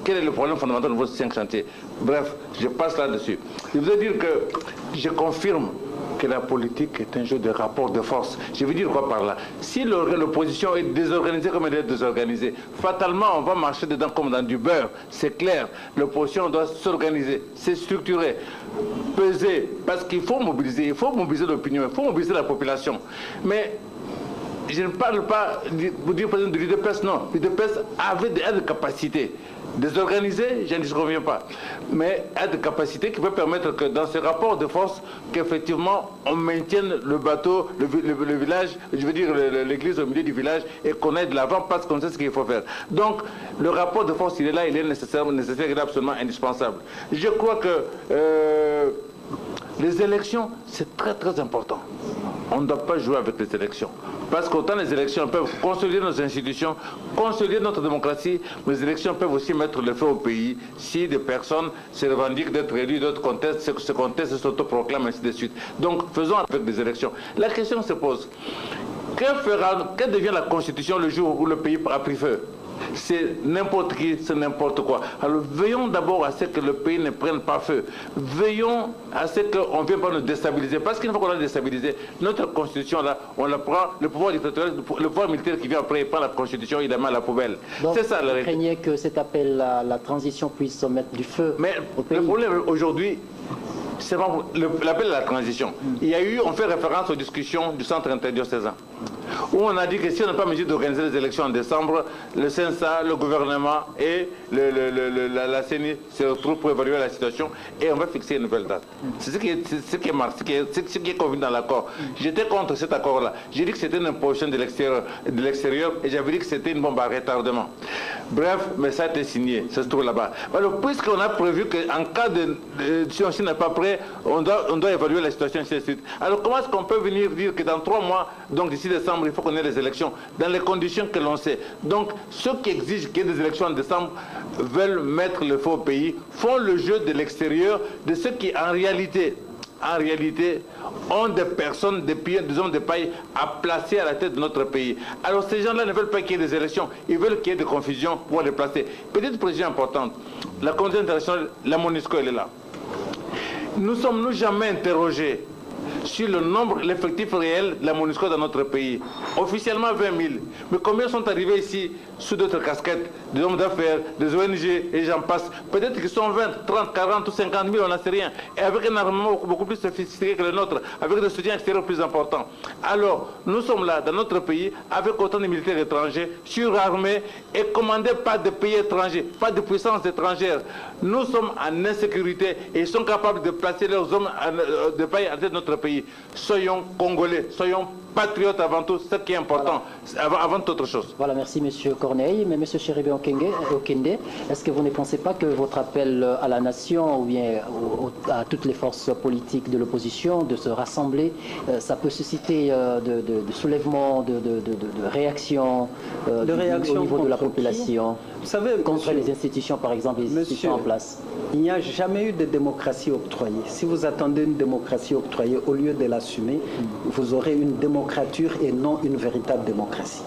Quel est le problème fondamental de vos 5 chantiers? Bref, je passe là-dessus. Je voudrais dire que je confirme que la politique est un jeu de rapport de force. Je veux dire quoi par là? Si l'opposition est désorganisée comme elle est désorganisée, fatalement on va marcher dedans comme dans du beurre. C'est clair. L'opposition doit s'organiser, se structurer, peser, parce qu'il faut mobiliser l'opinion, il faut mobiliser la population. Mais je ne parle pas, vous dire par exemple de l'UDPS, non. L'UDPS avait des capacités. Désorganisé, je ne dis reviens pas, mais a des capacités qui peuvent permettre que dans ce rapport de force, qu'effectivement on maintienne le bateau, le village, je veux dire l'église au milieu du village et qu'on aille de l'avant parce qu'on sait ce qu'il faut faire. Donc le rapport de force, il est là, il est nécessaire, il est absolument indispensable. Je crois que les élections, c'est très très important. On ne doit pas jouer avec les élections. Parce qu'autant les élections peuvent consolider nos institutions, consolider notre démocratie, mais les élections peuvent aussi mettre le feu au pays si des personnes se revendiquent d'être élues, d'autres contestent, se contestent, s'autoproclament, ainsi de suite. Donc faisons avec des élections. La question se pose, que devient la Constitution le jour où le pays a pris feu? C'est n'importe qui, c'est n'importe quoi. Alors veillons d'abord à ce que le pays ne prenne pas feu. Veillons à ce qu'on ne vienne pas nous déstabiliser. Parce qu'une fois qu'on l'a déstabilisé, notre constitution là, on la prend, le pouvoir dictatorial, le pouvoir militaire qui vient après, il prend la constitution, il la met à la poubelle. C'est ça la réalité. Vous craignez que cet appel à la transition puisse mettre du feu au pays? Le problème aujourd'hui, c'est l'appel à la transition. Il y a eu, on fait référence aux discussions du centre interdiocésain, où on a dit que si on n'a pas mesure d'organiser les élections en décembre, le CNSA, le gouvernement et la CENI se retrouvent pour évaluer la situation et on va fixer une nouvelle date. C'est ce qui est convenu dans l'accord. J'étais contre cet accord-là. J'ai dit que c'était une imposition de l'extérieur et j'avais dit que c'était une bombe à retardement. Bref, mais ça a été signé, ça se trouve là-bas. Alors, puisqu'on a prévu qu'en cas de si on n'est pas prêt, on doit évaluer la situation, ainsi de suite. Alors comment est-ce qu'on peut venir dire que dans 3 mois, donc d'ici décembre, il faut qu'on ait les élections, dans les conditions que l'on sait? Donc ceux qui exigent qu'il y ait des élections en décembre veulent mettre le feu au pays, font le jeu de l'extérieur, de ceux qui en réalité, ont des personnes, des hommes de paille à placer à la tête de notre pays. Alors ces gens-là ne veulent pas qu'il y ait des élections, ils veulent qu'il y ait des confusions pour les placer. Petite précision importante, la communauté internationale, la MONUSCO, elle est là. Nous sommes-nous jamais interrogés sur le nombre, l'effectif réel de la MONUSCO dans notre pays. Officiellement 20 000. Mais combien sont arrivés ici sous d'autres casquettes, des hommes d'affaires, des ONG et j'en passe. Peut-être qu'ils sont 20, 30, 40 ou 50 000, on n'en sait rien. Et avec un armement beaucoup plus sophistiqué que le nôtre, avec des soutiens extérieurs plus importants. Alors, nous sommes là, dans notre pays, avec autant de militaires étrangers, surarmés et commandés par des pays étrangers, pas de puissances étrangères. Nous sommes en insécurité et ils sont capables de placer leurs hommes de pays à tête de notre pays. Soyons Congolais, soyons patriotes avant tout, c'est ce qui est important, voilà. avant toute autre chose. Voilà, merci M. Corneille. Mais M. Chéribé Okende, est-ce que vous ne pensez pas que votre appel à la nation ou bien à toutes les forces politiques de l'opposition de se rassembler, ça peut susciter de soulèvements, de réactions au niveau de la population, vous savez, contre les institutions, par exemple, les institutions en place? Il n'y a jamais eu de démocratie octroyée. Si vous attendez une démocratie octroyée, au lieu de l'assumer, vous aurez une démocrature et non une véritable démocratie.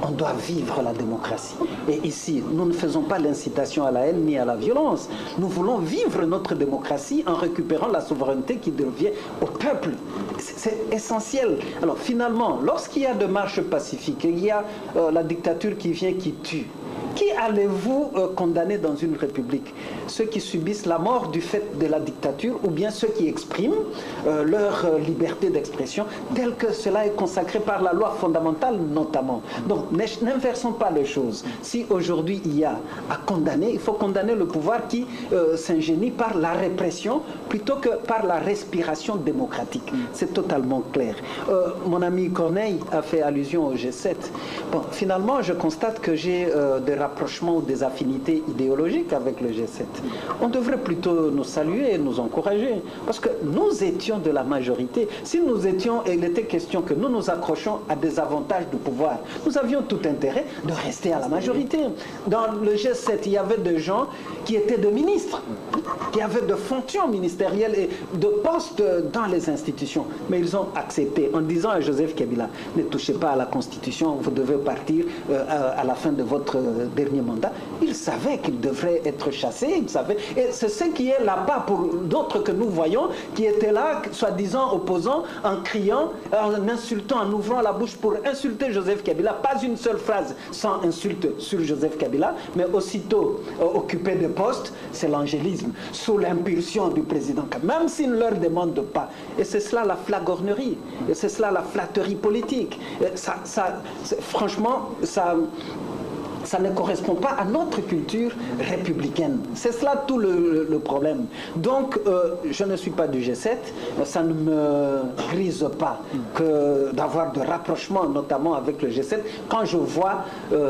On doit vivre la démocratie. Et ici, nous ne faisons pas l'incitation à la haine ni à la violence. Nous voulons vivre notre démocratie en récupérant la souveraineté qui revient au peuple. C'est essentiel. Alors finalement, lorsqu'il y a de marches pacifiques, il y a la dictature qui vient, qui tue, qui allez-vous condamner dans une république? Ceux qui subissent la mort du fait de la dictature ou bien ceux qui expriment leur liberté d'expression telle que cela est consacré par la loi fondamentale notamment. Donc n'inversons pas les choses. Si aujourd'hui il y a à condamner, il faut condamner le pouvoir qui s'ingénie par la répression plutôt que par la respiration démocratique. C'est totalement clair. Mon ami Corneille a fait allusion au G7. Bon, finalement, je constate que j'ai des rapprochements ou des affinités idéologiques avec le G7. On devrait plutôt nous saluer et nous encourager, parce que nous étions de la majorité. Si nous étions, et il était question que nous nous accrochons à des avantages du pouvoir, nous avions tout intérêt de rester à la majorité. Dans le G7, il y avait des gens qui étaient des ministres, qui avaient de fonctions ministérielles et de postes dans les institutions. Mais ils ont accepté en disant à Joseph Kabila, ne touchez pas à la Constitution, vous devez partir à la fin de votre dernier mandat. Ils savaient qu'ils devraient être chassés, ils savaient. Et c'est ce qui est là-bas pour d'autres que nous voyons, qui étaient là, soi-disant opposants, en criant, en insultant, en ouvrant la bouche pour insulter Joseph Kabila. Pas une seule phrase sans insulte sur Joseph Kabila, mais aussitôt occupé de poste, c'est l'angélisme, sous l'impulsion du président, même s'il ne leur demande pas. Et c'est cela la flagornerie, et c'est cela la flatterie politique. Franchement, ça ne correspond pas à notre culture républicaine. C'est cela tout le problème. Donc, je ne suis pas du G7. Ça ne me grise pas que d'avoir de rapprochement, notamment avec le G7, quand je vois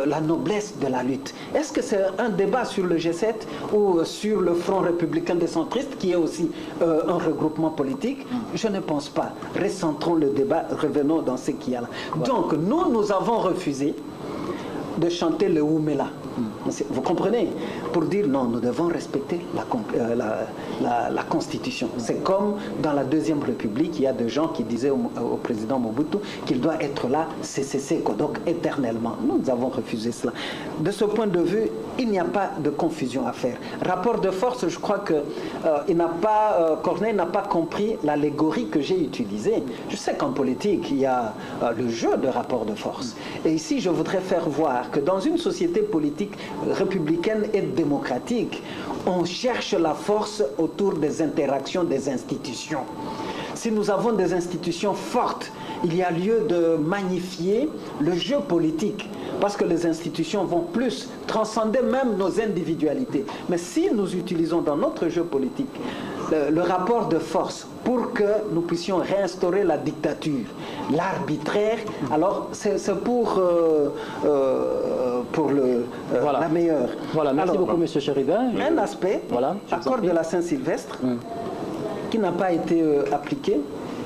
la noblesse de la lutte. Est-ce que c'est un débat sur le G7 ou sur le Front républicain des centristes, qui est aussi un regroupement politique? Je ne pense pas. Recentrons le débat, revenons dans ce qu'il y a là. Donc, nous avons refusé de chanter le Oumela. Vous comprenez? Pour dire non, nous devons respecter la Constitution. C'est comme dans la Deuxième République, il y a des gens qui disaient au président Mobutu qu'il doit être là, donc éternellement. Nous avons refusé cela. De ce point de vue, il n'y a pas de confusion à faire. Rapport de force, je crois que Corneille n'a pas compris l'allégorie que j'ai utilisée. Je sais qu'en politique, il y a le jeu de rapport de force. Et ici, je voudrais faire voir que dans une société politique républicaine et démocratique, on cherche la force autour des interactions des institutions. Si nous avons des institutions fortes, il y a lieu de magnifier le jeu politique, parce que les institutions vont plus transcender même nos individualités. Mais si nous utilisons dans notre jeu politique le rapport de force pour que nous puissions réinstaurer la dictature, l'arbitraire, alors c'est pour voilà. La meilleure. Voilà, merci beaucoup, M. Chéribin. Un aspect, voilà, accord de la Saint-Sylvestre, qui n'a pas été appliqué,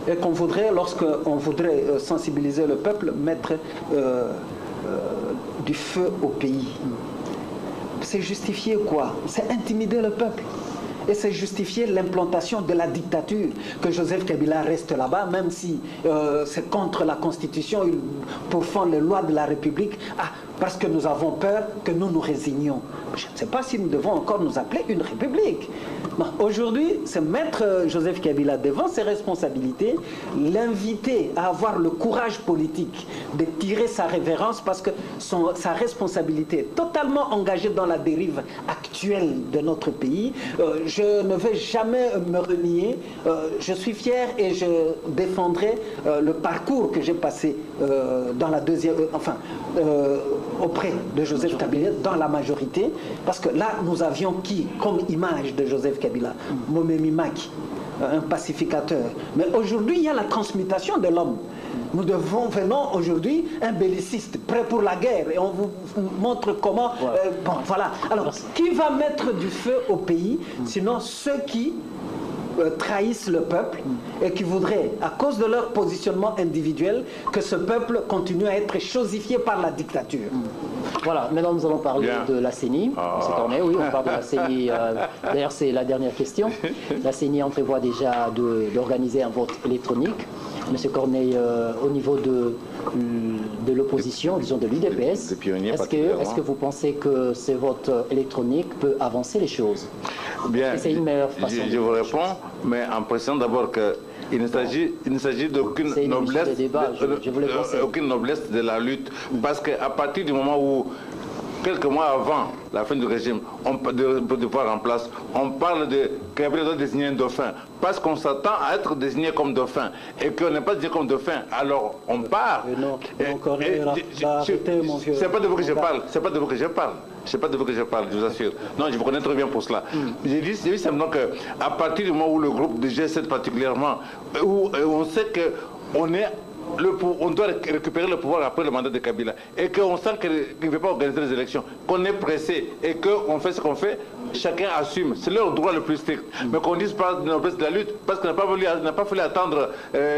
et qu'on voudrait, lorsqu'on voudrait sensibiliser le peuple, mettre du feu au pays. C'est justifier quoi? C'est intimider le peuple. Et c'est justifier l'implantation de la dictature, que Joseph Kabila reste là-bas, même si c'est contre la Constitution, il pourfend les lois de la République, parce que nous avons peur que nous nous résignions. Je ne sais pas si nous devons encore nous appeler une République. Aujourd'hui, c'est mettre Joseph Kabila devant ses responsabilités, l'inviter à avoir le courage politique de tirer sa révérence, parce que sa responsabilité est totalement engagée dans la dérive actuelle de notre pays. Je ne vais jamais me renier. Je suis fier et je défendrai le parcours que j'ai passé dans la deuxième, auprès de Joseph Kabila, dans la majorité, parce que là, nous avions qui comme image de Joseph Kabila? Momemi Maki, un pacificateur. Mais aujourd'hui, il y a la transmutation de l'homme. Nous venons aujourd'hui un belliciste, prêt pour la guerre, et on vous montre comment... bon, voilà. Alors, qui va mettre du feu au pays, sinon ceux qui trahissent le peuple et qui voudraient, à cause de leur positionnement individuel, que ce peuple continue à être chosifié par la dictature. Voilà, maintenant nous allons parler de la CENI. C'est Corneille, oui, on parle de la CENI. D'ailleurs, c'est la dernière question. La CENI en prévoit déjà d'organiser un vote électronique. Monsieur Corneille, au niveau de l'opposition, disons de l'UDPS, est-ce que vous pensez que ce vote électronique peut avancer les choses? Bien, c'est une meilleure façon je vous réponds, mais en précisant d'abord qu'il ne s'agit d'aucune noblesse, aucune noblesse de la lutte, parce qu'à partir du moment où, quelques mois avant la fin du régime, de pouvoir en place, on parle de Kabila doit désigner un dauphin, parce qu'on s'attend à être désigné comme dauphin, et qu'on n'est pas désigné comme dauphin, alors on part. C'est pas de vous que je parle, c'est pas de vous que je parle. C'est pas de vous que je parle, je vous assure. Non, je vous connais très bien pour cela. J'ai dit simplement qu'à partir du moment où le groupe de G7 particulièrement, où on sait qu'on est... on doit récupérer le pouvoir après le mandat de Kabila, et qu'on sent qu'il ne veut pas organiser les élections, qu'on est pressé et qu'on fait ce qu'on fait, chacun assume. C'est leur droit le plus strict. Mais qu'on ne dise pas de noblesse de la lutte, parce qu'il n'a pas fallu attendre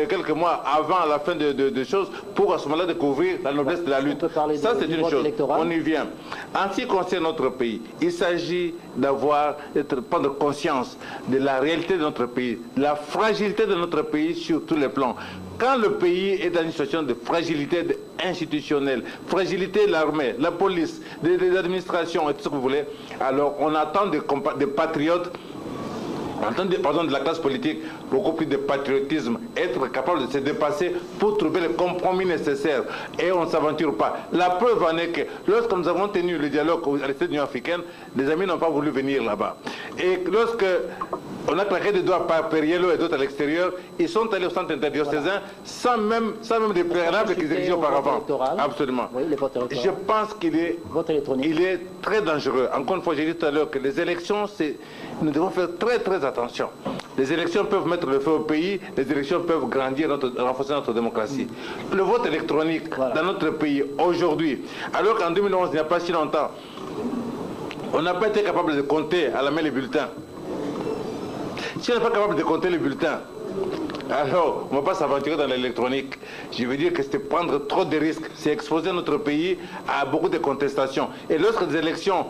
quelques mois avant la fin de choses pour à ce moment-là découvrir la noblesse de la lutte. Ça, c'est une chose. On y vient. En ce qui concerne notre pays, il s'agit de prendre conscience de la réalité de notre pays, de la fragilité de notre pays sur tous les plans. Quand le pays est dans une situation de fragilité institutionnelle, fragilité de l'armée, la police, des administrations et tout ce que vous voulez, alors on attend des patriotes, on attend de la classe politique beaucoup plus de patriotisme, être capable de se dépasser pour trouver le compromis nécessaire. Et on ne s'aventure pas. La preuve en est que lorsque nous avons tenu le dialogue à l'Union africaine, les amis n'ont pas voulu venir là-bas. Et lorsque on a claqué des doigts par Periello et d'autres à l'extérieur, ils sont allés au centre interdiocésain sans même des préalables qu'ils exigeaient auparavant. Absolument. Oui, je pense qu'il est très dangereux. Encore une fois, j'ai dit tout à l'heure que les élections, nous devons faire très très attention. Les élections peuvent mettre le feu au pays, les élections peuvent renforcer notre démocratie. Le vote électronique dans notre pays aujourd'hui, alors qu'en 2011, il n'y a pas si longtemps, on n'a pas été capable de compter à la main les bulletins. Si on n'est pas capable de compter les bulletins, alors on ne va pas s'aventurer dans l'électronique. Je veux dire que c'est prendre trop de risques, c'est exposer notre pays à beaucoup de contestations. Et lorsque les élections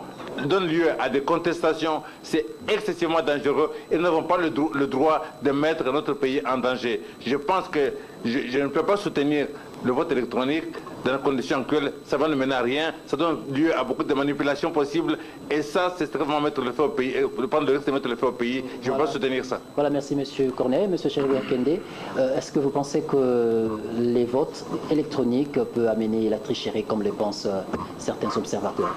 donnent lieu à des contestations, c'est excessivement dangereux et nous n'avons pas le droit de mettre notre pays en danger. Je pense que je ne peux pas soutenir le vote électronique dans les conditions actuelles. Ça va ne mener à rien, ça donne lieu à beaucoup de manipulations possibles et ça, c'est extrêmement mettre le feu au pays, prendre le risque de mettre le feu au pays. Je ne peux pas soutenir ça. Voilà, merci M. Corneille. M. Chéribert Kende, est-ce que vous pensez que les votes électroniques peuvent amener la tricherie comme le pensent certains observateurs?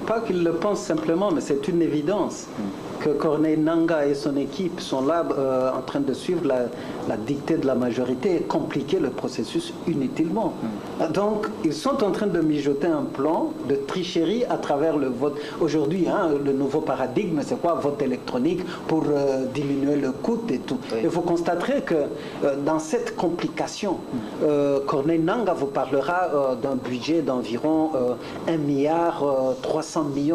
Pas qu'ils le pensent simplement, mais c'est une évidence que Corneille Nangaa et son équipe sont là en train de suivre la dictée de la majorité et compliquer le processus inutilement. Donc, ils sont en train de mijoter un plan de tricherie à travers le vote. Aujourd'hui, le nouveau paradigme, c'est quoi? Vote électronique pour diminuer le coût et tout. Oui. Et vous constaterez que dans cette complication, Corneille Nangaa vous parlera d'un budget d'environ 1,3 milliard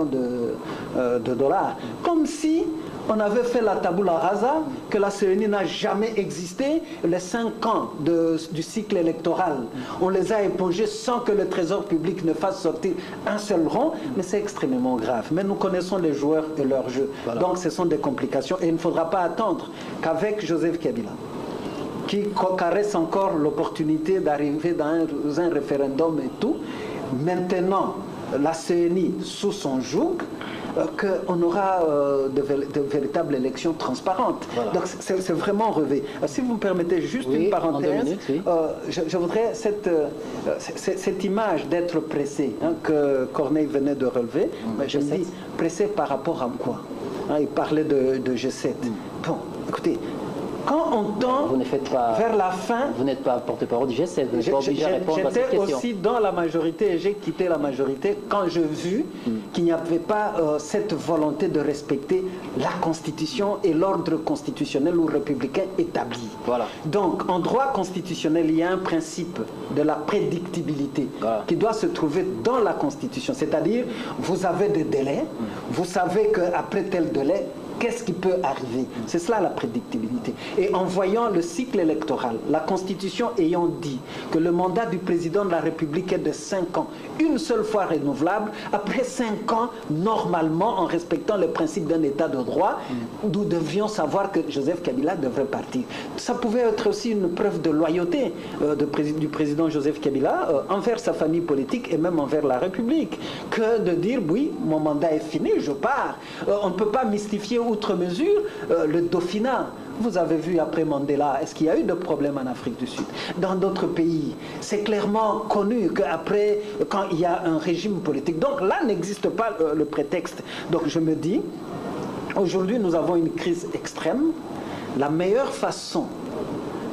de dollars. Comme si on avait fait la tabula rasa, que la CENI n'a jamais existé, les 5 ans du cycle électoral On les a épongés sans que le Trésor public ne fasse sortir un seul rond, mais c'est extrêmement grave. Mais nous connaissons les joueurs et leur jeu. Voilà. Donc ce sont des complications et il ne faudra pas attendre qu'avec Joseph Kabila, qui caresse encore l'opportunité d'arriver dans un référendum et tout, maintenant la CENI sous son joug, qu'on aura de véritables élections transparentes. Voilà. Donc c'est vraiment relevé. Si vous me permettez juste une parenthèse, minutes, je voudrais cette image d'être pressé que Corneille venait de relever, je me dis pressé par rapport à quoi? Il parlait de G7. Bon, écoutez, quand on tend vers la fin... Vous n'êtes pas porte-parole du G7, vous n'êtes pas obligé à répondre à cette question. J'étais aussi dans la majorité et j'ai quitté la majorité quand j'ai vu qu'il n'y avait pas cette volonté de respecter la Constitution et l'ordre constitutionnel ou républicain établi. Voilà. Donc, en droit constitutionnel, il y a un principe de la prédictibilité qui doit se trouver dans la Constitution. C'est-à-dire, vous avez des délais, vous savez qu'après tel délai, qu'est-ce qui peut arriver? C'est cela la prédictibilité. Et en voyant le cycle électoral, la Constitution ayant dit que le mandat du président de la République est de 5 ans, une seule fois renouvelable, après 5 ans, normalement, en respectant le principe d'un état de droit, nous devions savoir que Joseph Kabila devrait partir. Ça pouvait être aussi une preuve de loyauté du président Joseph Kabila envers sa famille politique et même envers la République, que de dire, oui, mon mandat est fini, je pars. On ne peut pas mystifier outre mesure le Dauphinat. Vous avez vu après Mandela, est-ce qu'il y a eu de problèmes en Afrique du Sud? Dans d'autres pays, c'est clairement connu qu'après, quand il y a un régime politique, donc là n'existe pas le prétexte. Donc je me dis, aujourd'hui nous avons une crise extrême. La meilleure façon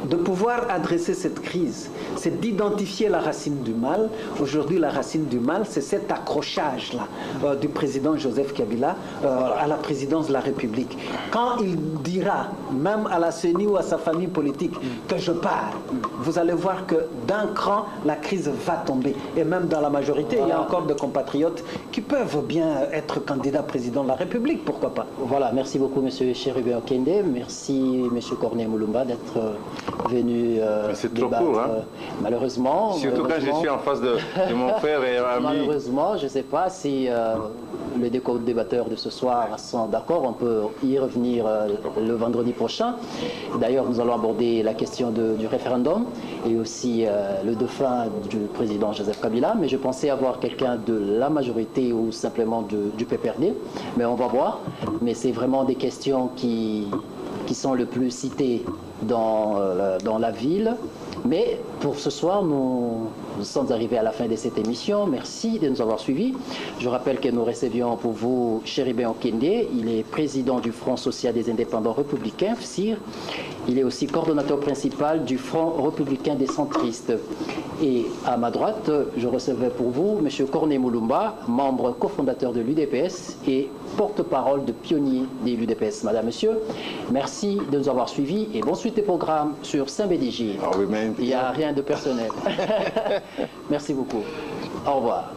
de pouvoir adresser cette crise, c'est d'identifier la racine du mal. Aujourd'hui, la racine du mal, c'est cet accrochage-là du président Joseph Kabila à la présidence de la République. Quand il dira, même à la CENI ou à sa famille politique, que je pars, vous allez voir que d'un cran, la crise va tomber. Et même dans la majorité, il y a encore des compatriotes qui peuvent bien être candidats président de la République, pourquoi pas. Voilà, merci beaucoup M. Chérubin Okende, merci M. Corneille Mulumba d'être venu c'est trop court, hein? Malheureusement. Surtout quand je suis en face de mon frère et ami. Malheureusement, je ne sais pas si les deux co-débatteurs de ce soir sont d'accord. On peut y revenir le vendredi prochain. D'ailleurs, nous allons aborder la question du référendum et aussi le dauphin du président Joseph Kabila. Mais je pensais avoir quelqu'un de la majorité ou simplement du PPRD. Mais on va voir. Mais c'est vraiment des questions qui sont le plus citées dans la ville. Mais pour ce soir, nous sommes arrivés à la fin de cette émission. Merci de nous avoir suivis. Je rappelle que nous recevions pour vous Chérubin Okende. Il est président du Front social des indépendants républicains, FSIR. Il est aussi coordonnateur principal du Front républicain des centristes. Et à ma droite, je recevais pour vous M. Corneille Mulumba, membre cofondateur de l'UDPS et porte-parole de pionnier de l'UDPS. Madame, Monsieur, merci de nous avoir suivis et bonne suite des programmes sur Saint-Bédégir. Ah oui, mais... Il n'y a rien de personnel. Merci beaucoup. Au revoir.